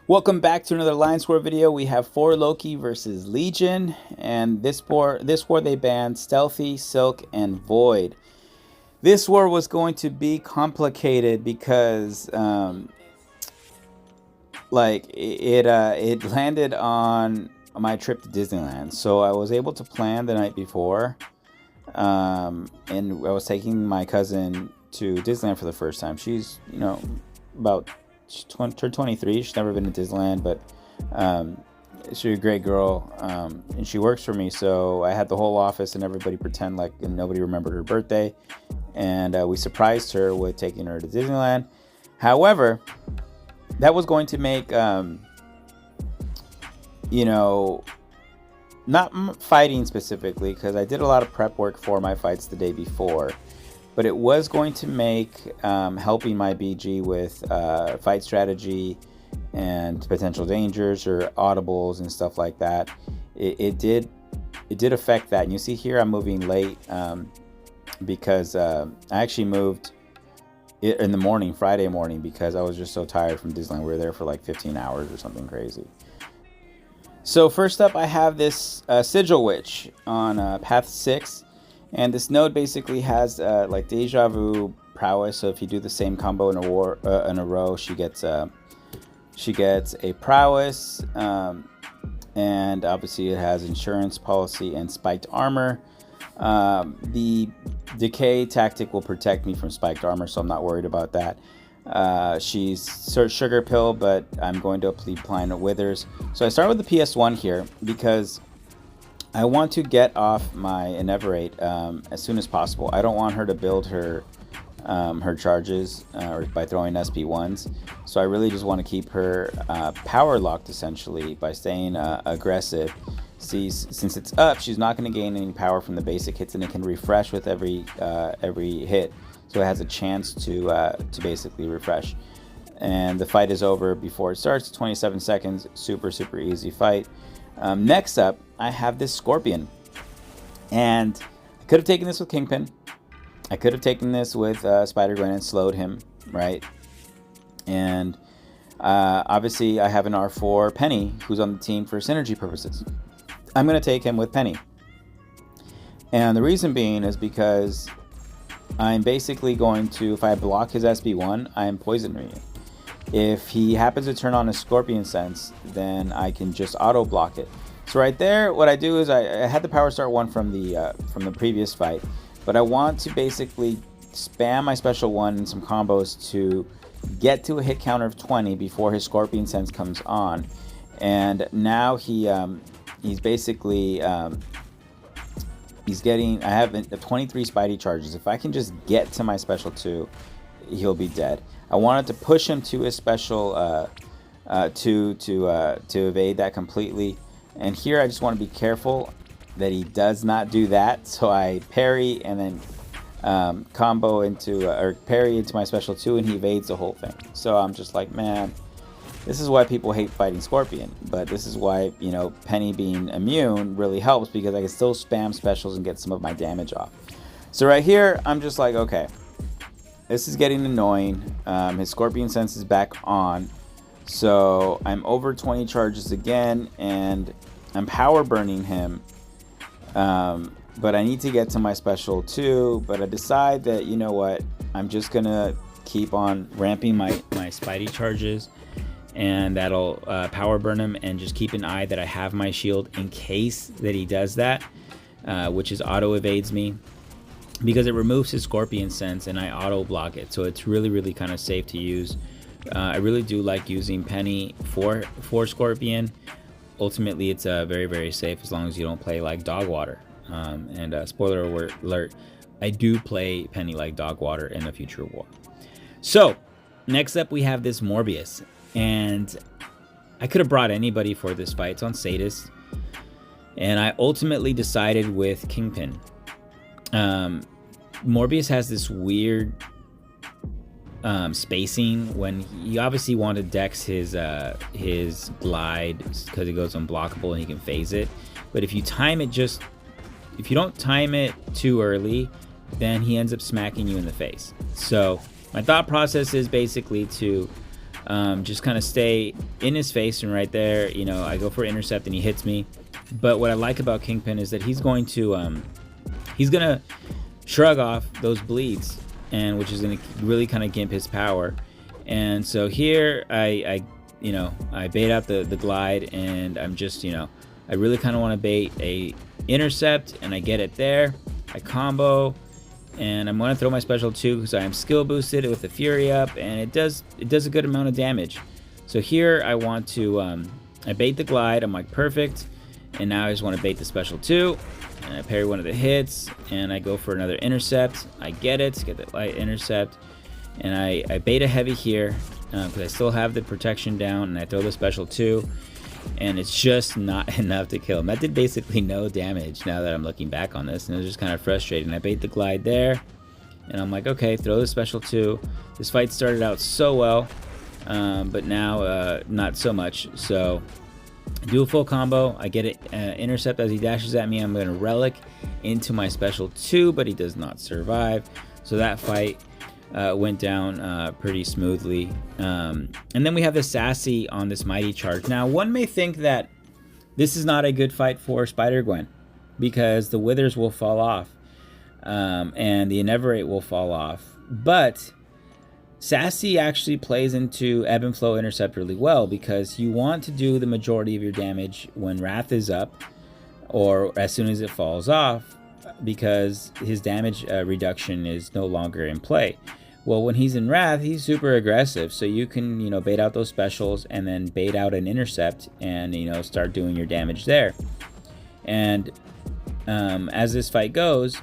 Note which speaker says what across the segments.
Speaker 1: Welcome back to another Alliance War video. We have 4 Loki versus Legion, and this war they banned Stealthy, Silk, and Void. This war was going to be complicated because it landed on my trip to Disneyland, so I was able to plan the night before, and I was taking my cousin to Disneyland for the first time. She's about turned 23. She's never been to Disneyland, but she's a great girl, and she works for me, so I had the whole office and everybody pretend like nobody remembered her birthday, and we surprised her with taking her to Disneyland. However, that was going to make not fighting specifically, because I did a lot of prep work for my fights the day before, but it was going to make helping my BG with fight strategy and potential dangers or audibles and stuff like that. It did affect that. And you see here I'm moving late because I actually moved in the morning, Friday morning, because I was just so tired from Disneyland. We were there for like 15 hours or something crazy. So first up, I have this Sigil Witch on path 6. And this node basically has like deja vu prowess. So if you do the same combo in a row, she gets a prowess, and obviously it has insurance policy and spiked armor. The decay tactic will protect me from spiked armor, so I'm not worried about that. She's sort of sugar pill, but I'm going to be applying the withers. So I start with the PS1 here because I want to get off my Ineverate as soon as possible. I don't want her to build her charges by throwing SP1s. So I really just want to keep her power locked, essentially, by staying aggressive. See, since it's up, she's not going to gain any power from the basic hits, and it can refresh with every hit. So it has a chance to basically refresh. And the fight is over before it starts. 27 seconds. Super easy fight. Next up, I have this Scorpion, and I could have taken this with Kingpin. I could have taken this with SpiderGwen and slowed him, right? And obviously I have an R4 Peni who's on the team for synergy purposes. I'm going to take him with Peni. And the reason being is because I'm basically going to, if I block his SB1, I'm poisoning him. If he happens to turn on a Scorpion Sense, then I can just auto block it. So right there, what I do is I had the Power Start 1 from the previous fight, but I want to basically spam my special 1 and some combos to get to a hit counter of 20 before his Scorpion Sense comes on. And now he's basically he's getting, I have 23 Spidey charges. If I can just get to my special 2, he'll be dead. I wanted to push him to his special to evade that completely. And here I just want to be careful that he does not do that. So I parry and then combo into or parry into my special 2, and he evades the whole thing. So I'm just like, man, this is why people hate fighting Scorpion. But this is why, Peni being immune really helps, because I can still spam specials and get some of my damage off. So right here, I'm just like, okay, this is getting annoying. His Scorpion Sense is back on. So I'm over 20 charges again, and I'm power burning him. But I need to get to my special 2. But I decide that, you know what, I'm just going to keep on ramping my Spidey charges. And that'll power burn him, and just keep an eye that I have my shield in case that he does that, which is auto evades me, because it removes his Scorpion Sense and I auto block it. So it's really kind of safe to use. I really do like using Peni for Scorpion. Ultimately, it's very safe as long as you don't play like dog water. And spoiler alert, I do play Peni like dog water in a future war. So next up, we have this Morbius. And I could have brought anybody for this fight. It's on Sadist. And I ultimately decided with Kingpin. Morbius has this weird spacing when he obviously want to dex his glide, because it goes unblockable and he can phase it. But if you don't time it too early, then he ends up smacking you in the face. So my thought process is basically to just kind of stay in his face, and right there, you know, I go for intercept and he hits me. But what I like about Kingpin is that he's gonna shrug off those bleeds, and which is gonna really kind of gimp his power. And so here I bait out the glide, and I'm just, you know, I really kind of want to bait a intercept, and I get it there. I combo, and I'm going to throw my special 2 because I am skill boosted with the Fury up, and it does a good amount of damage. So here I want to I bait the glide. I'm like, perfect, and now I just want to bait the special 2, and I parry one of the hits, and I go for another intercept. I get the light intercept, and I bait a heavy here because I still have the protection down, and I throw the special 2, and it's just not enough to kill him. That did basically no damage now that I'm looking back on this, and it was just kind of frustrating. I bait the glide there, and I'm like, okay, throw the special 2. This fight started out so well, but now not so much. So I do a full combo. I get an intercept as he dashes at me. I'm going to relic into my special 2, but he does not survive. So that fight went down pretty smoothly. And then we have the Sassy on this Mighty Charge. Now, one may think that this is not a good fight for SpiderGwen because the Withers will fall off and the Inevitorate will fall off. But Sassy actually plays into Ebb and Flow Intercept really well because you want to do the majority of your damage when Wrath is up or as soon as it falls off, because his damage reduction is no longer in play. Well, when he's in Wrath, he's super aggressive, so you can, you know, bait out those specials and then bait out an intercept and, you know, start doing your damage there. And as this fight goes,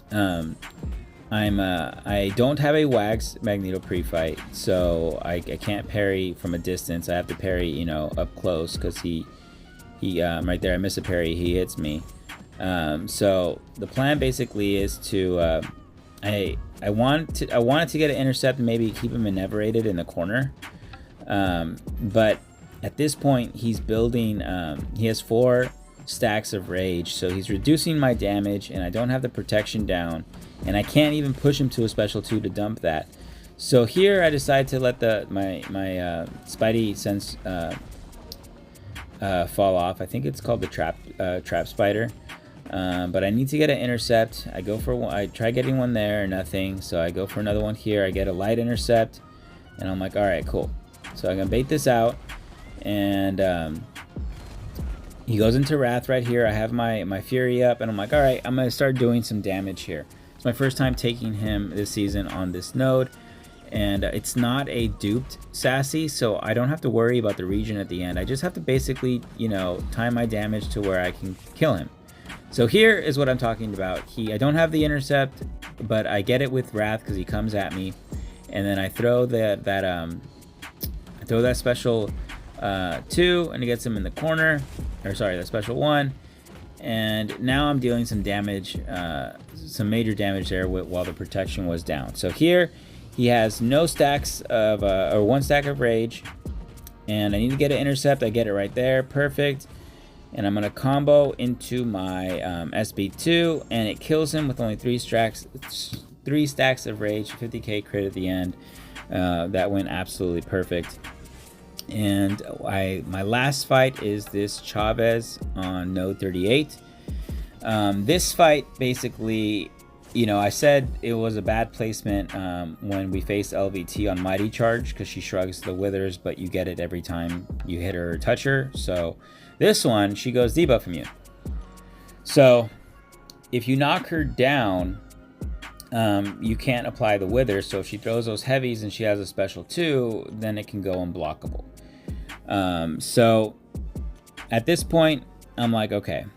Speaker 1: I don't have a Wags Magneto pre-fight, so I can't parry from a distance. I have to parry, you know, up close because he right there, I miss a parry, he hits me. So the plan basically is to I wanted to get an intercept and maybe keep him inebriated in the corner, but at this point he's building. He has 4 stacks of rage, so he's reducing my damage, and I don't have the protection down, and I can't even push him to a special 2 to dump that. So here I decide to let my Spidey sense fall off. I think it's called the trap spider. But I need to get an intercept. I go for one. I try getting one there, nothing. So I go for another one here. I get a light intercept, and I'm like, all right, cool. So I'm gonna bait this out, and he goes into Wrath right here. I have my Fury up, and I'm like, all right, I'm gonna start doing some damage here. It's my first time taking him this season on this node, and it's not a duped Sassy, so I don't have to worry about the region at the end. I just have to basically, you know, time my damage to where I can kill him. So here is what I'm talking about. I don't have the intercept, but I get it with Wrath because he comes at me, and then I throw that special 2, and it gets him in the corner, or sorry, that special 1, and now I'm dealing some damage, some major damage there while the protection was down. So here he has no stacks of or 1 stack of rage, and I need to get an intercept. I get it right there, perfect. And I'm gonna combo into my SB2, and it kills him with only 3 stacks of rage, 50k crit at the end. That went absolutely perfect. And my last fight is this Chavez on node 38. This fight basically, you know, I said it was a bad placement when we faced LVT on Mighty Charge because she shrugs the Withers, but you get it every time you hit her or touch her. So this one, she goes debuff immune. So if you knock her down, you can't apply the Wither. So if she throws those heavies and she has a special 2, then it can go unblockable. So at this point, I'm like, okay,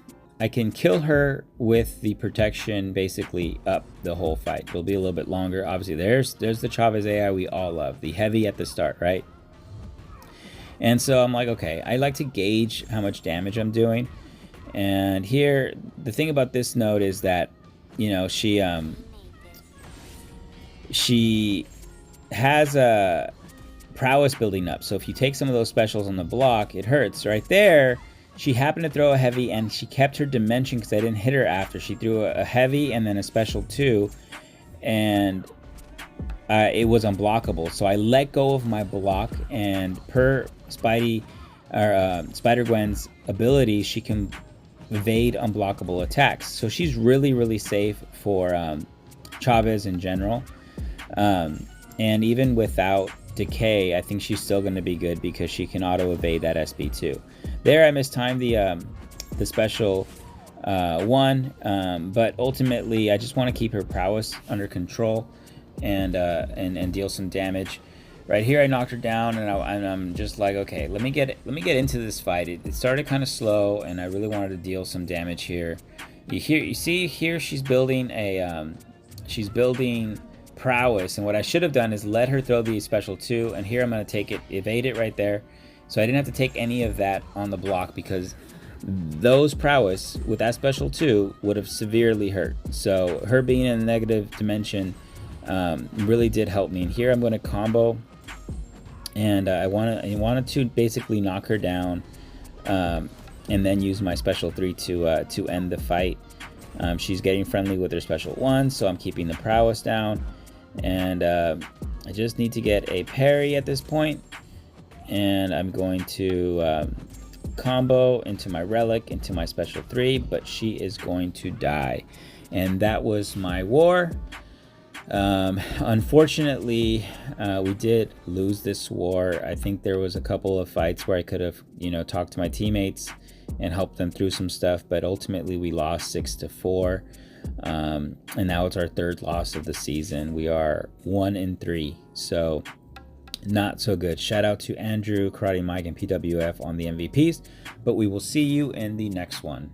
Speaker 1: I can kill her with the protection basically up the whole fight. It'll be a little bit longer. Obviously, there's the Chavez AI we all love, the heavy at the start, right? And so I'm like, okay, I like to gauge how much damage I'm doing. And here, the thing about this node is that, you know, she has a prowess building up. So if you take some of those specials on the block, it hurts. Right there, she happened to throw a heavy, and she kept her dimension because I didn't hit her after. She threw a heavy and then a special 2. And it was unblockable. So I let go of my block, and per SpiderGwen's ability, she can evade unblockable attacks. So she's really, really safe for Chavez in general. And even without decay, I think she's still going to be good because she can auto evade that SB2. There, I mistimed the special one, but ultimately I just want to keep her prowess under control and deal some damage. Right here I knocked her down, and I'm just like, okay, let me get into this fight. It started kind of slow, and I really wanted to deal some damage here. You see here she's building prowess, and what I should have done is let her throw the special 2, and here I'm going to take it, evade it right there. So I didn't have to take any of that on the block, because those prowess with that special 2 would have severely hurt. So her being in the negative dimension really did help me. And here I'm going to combo, and I wanted to basically knock her down, and then use my special 3 to end the fight. She's getting friendly with her special 1, so I'm keeping the prowess down, and I just need to get a parry at this point, and I'm going to combo into my relic, into my special 3, but she is going to die. And that was my war. Unfortunately, we did lose this war. I think there was a couple of fights where I could have, talked to my teammates and helped them through some stuff, but ultimately we lost 6-4. And now it's our 3rd loss of the season. We are 1-3, so not so good. Shout out to Andrew, Karate Mike, and PWF on the MVPs, but we will see you in the next one.